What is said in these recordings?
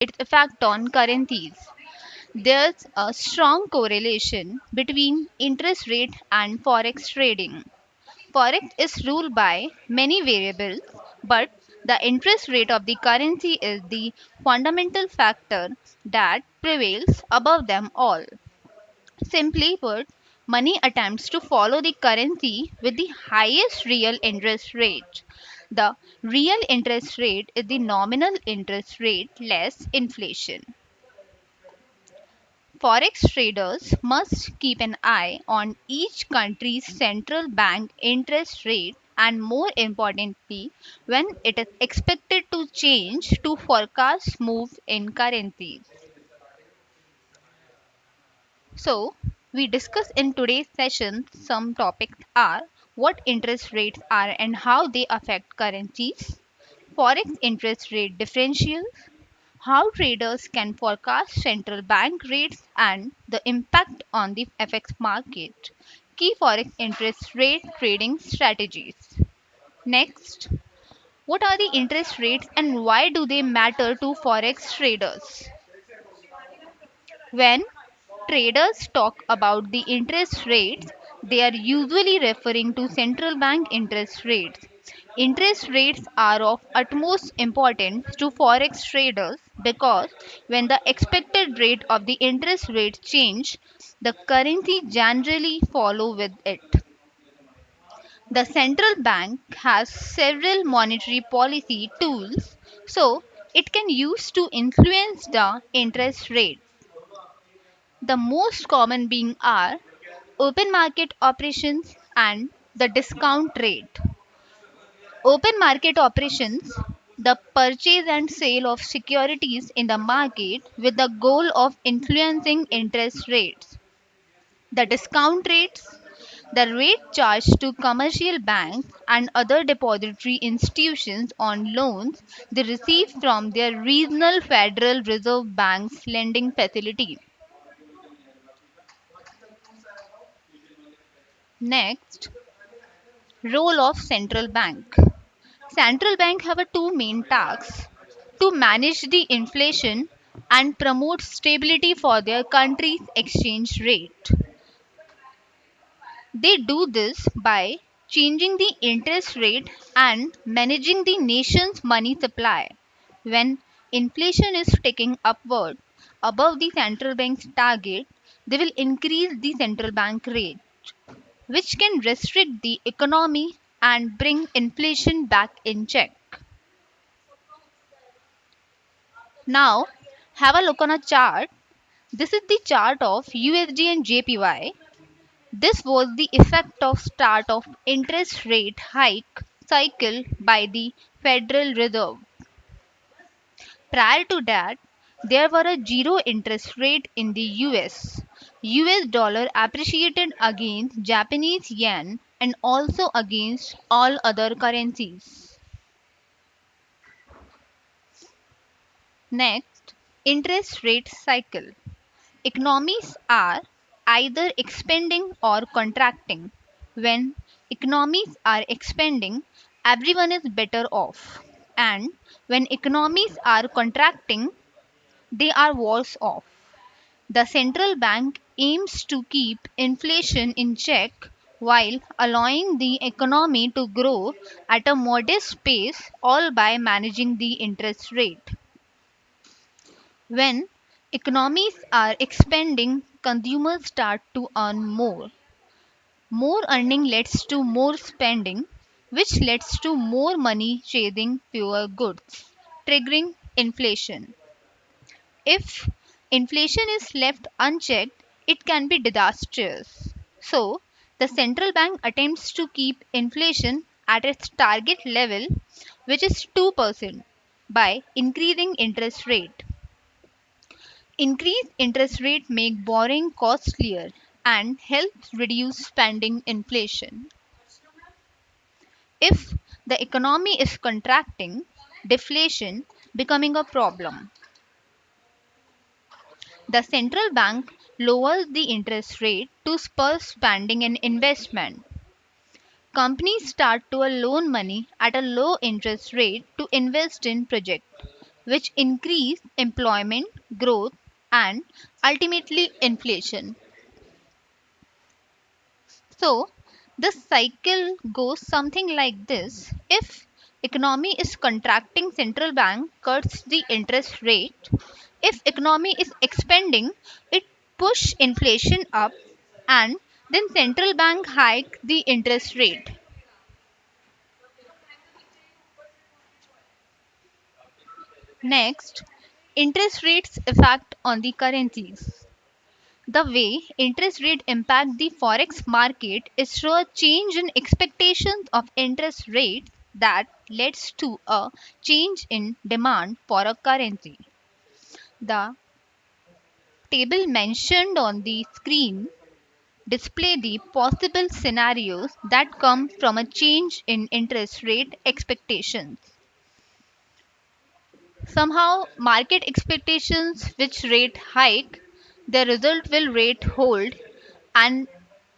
its effect on currencies. There's a strong correlation between interest rate and forex trading. Forex is ruled by many variables, but the interest rate of the currency is the fundamental factor that prevails above them all. Simply put, money attempts to follow the currency with the highest real interest rate. The real interest rate is the nominal interest rate less inflation. Forex traders must keep an eye on each country's central bank interest rate and, more importantly, when it is expected to change to forecast move in currencies. So, we discuss in today's session some topics are what interest rates are and how they affect currencies, forex interest rate differentials, how traders can forecast central bank rates and the impact on the FX market, key forex interest rate trading strategies. Next, what are the interest rates and why do they matter to forex traders? When traders talk about the interest rates, they are usually referring to central bank interest rates. Interest rates are of utmost importance to forex traders because when the expected rate of the interest rate change, the currency generally follow with it. The central bank has several monetary policy tools so it can use to influence the interest rate. The most common being are open market operations and the discount rate. Open market operations, the purchase and sale of securities in the market with the goal of influencing interest rates. The discount rates, the rate charged to commercial banks and other depository institutions on loans they receive from their regional Federal Reserve Bank's lending facility. Next, role of central bank. Central bank have a two main tasks to manage the inflation and promote stability for their country's exchange rate. They do this by changing the interest rate and managing the nation's money supply. When inflation is ticking upward above the central bank's target, they will increase the central bank rate, which can restrict the economy and bring inflation back in check. Now, have a look on a chart. This is the chart of USD and JPY. This was the effect of start of interest rate hike cycle by the Federal Reserve. Prior to that, there were a zero interest rate in the US. US dollar appreciated against Japanese yen and also against all other currencies. Next, interest rate cycle. Economies are either expanding or contracting. When economies are expanding, everyone is better off. And when economies are contracting, they are worse off. The central bank aims to keep inflation in check while allowing the economy to grow at a modest pace, all by managing the interest rate. When economies are expanding, consumers start to earn more. More earning leads to more spending, which leads to more money chasing fewer goods, triggering inflation. If inflation is left unchecked, it can be disastrous. So, the central bank attempts to keep inflation at its target level, which is 2%, by increasing interest rate. Increased interest rate make borrowing costlier and helps reduce spending inflation. If the economy is contracting, deflation becoming a problem. The central bank lowers the interest rate to spur spending and investment. Companies start to loan money at a low interest rate to invest in projects. which increase employment, growth, and ultimately inflation. So the cycle goes something like this. If economy is contracting, central bank cuts the interest rate. If economy is expanding, it push inflation up, and then central bank hike the interest rate. Next, interest rates effect on the currencies. The way interest rate impact the forex market is through a change in expectations of interest rates that leads to a change in demand for a currency. The table mentioned on the screen display the possible scenarios that come from a change in interest rate expectations. Somehow, market expectations which rate hike, the result will rate hold, and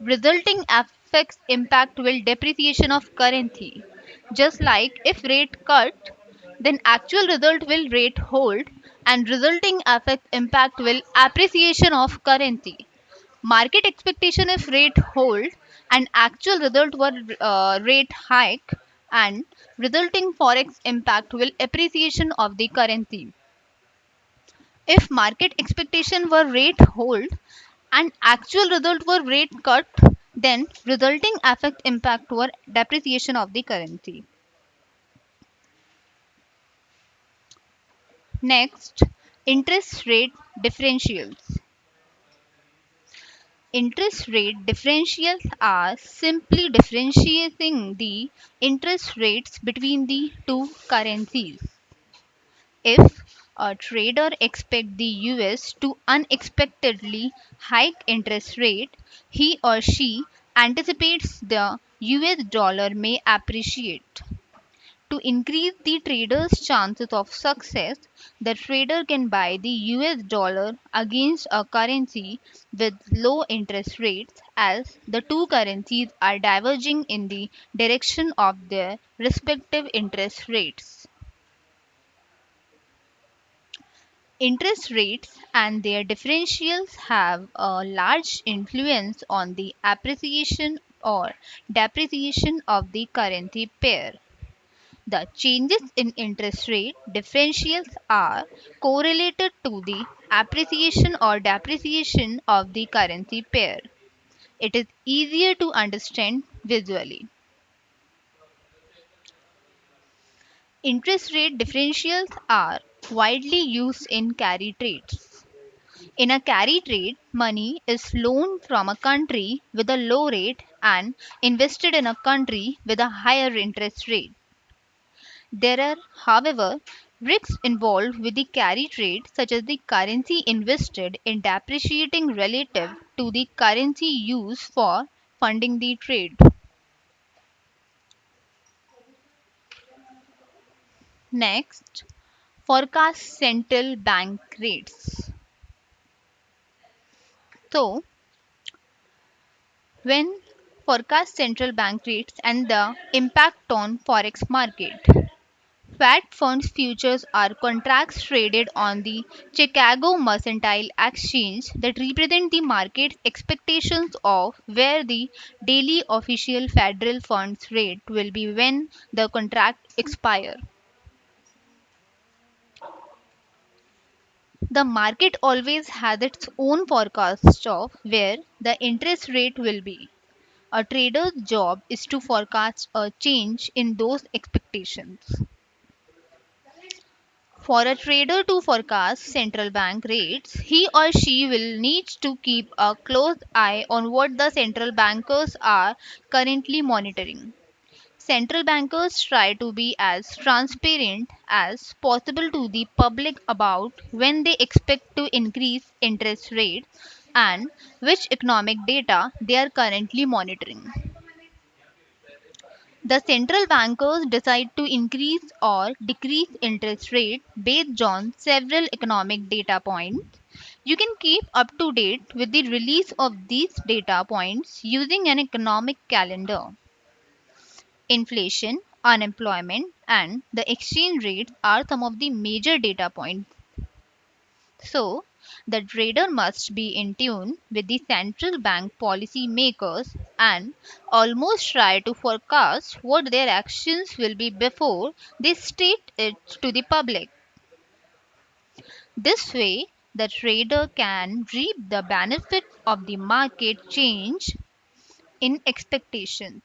resulting effects impact will depreciation of currency. Just like if rate cut, then actual result will rate hold, and resulting effect impact will appreciation of currency. Market expectation if rate hold and actual result were rate hike, and resulting forex impact will appreciation of the currency. If market expectation were rate hold and actual result were rate cut, then resulting effect impact were depreciation of the currency. Next, interest rate differentials. Interest rate differentials are simply differentiating the interest rates between the two currencies. If a trader expects the US to unexpectedly hike interest rate, he or she anticipates the US dollar may appreciate. To increase the trader's chances of success, the trader can buy the US dollar against a currency with low interest rates as the two currencies are diverging in the direction of their respective interest rates. Interest rates and their differentials have a large influence on the appreciation or depreciation of the currency pair. The changes in interest rate differentials are correlated to the appreciation or depreciation of the currency pair. It is easier to understand visually. Interest rate differentials are widely used in carry trades. In a carry trade, money is loaned from a country with a low rate and invested in a country with a higher interest rate. There are, however, risks involved with the carry trade, such as the currency invested in depreciating relative to the currency used for funding the trade. Next, forecast central bank rates. So, when forecast central bank rates and the impact on forex market. Fed funds futures are contracts traded on the Chicago Mercantile Exchange that represent the market's expectations of where the daily official federal funds rate will be when the contract expire. The market always has its own forecast of where the interest rate will be. A trader's job is to forecast a change in those expectations. For a trader to forecast central bank rates, he or she will need to keep a close eye on what the central bankers are currently monitoring. Central bankers try to be as transparent as possible to the public about when they expect to increase interest rates and which economic data they are currently monitoring. The central bankers decide to increase or decrease interest rate based on several economic data points. You can keep up to date with the release of these data points using an economic calendar. Inflation unemployment, and the exchange rate are some of the major data points. So, the trader must be in tune with the central bank policy makers and almost try to forecast what their actions will be before they state it to the public. This way, the trader can reap the benefit of the market change in expectations.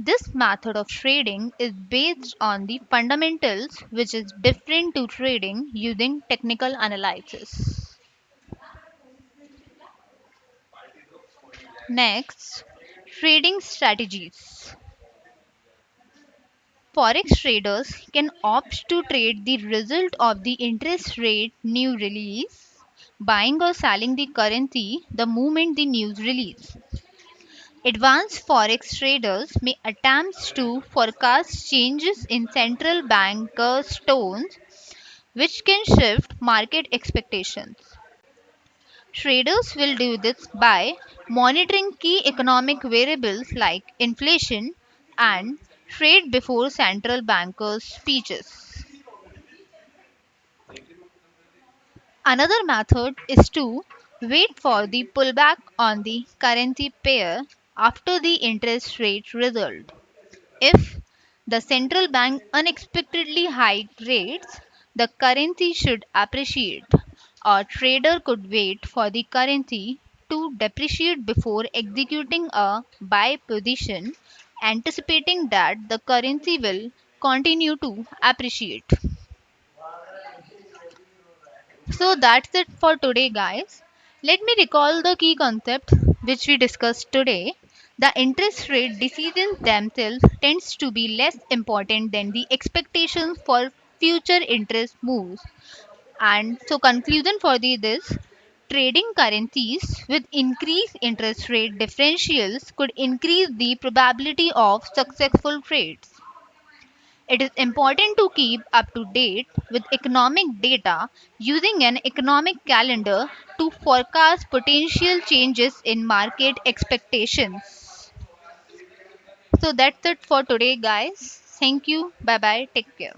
This method of trading is based on the fundamentals, which is different to trading using technical analysis. Next, trading strategies. Forex traders can opt to trade the result of the interest rate new release, buying or selling the currency the moment the news release. Advanced forex traders may attempt to forecast changes in central bankers' tones, which can shift market expectations. Traders will do this by monitoring key economic variables like inflation and trade before central bankers' speeches. Another method is to wait for the pullback on the currency pair after the interest rate result. If the central bank unexpectedly hiked rates, the currency should appreciate. A trader could wait for the currency to depreciate before executing a buy position, anticipating that the currency will continue to appreciate. So that's it for today, guys. Let me recall the key concepts which we discussed today. The interest rate decisions themselves tends to be less important than the expectations for future interest moves. And so conclusion for this trading currencies with increased interest rate differentials could increase the probability of successful trades. It is important to keep up to date with economic data using an economic calendar to forecast potential changes in market expectations. So that's it for today, guys. Thank you. Bye bye. Take care.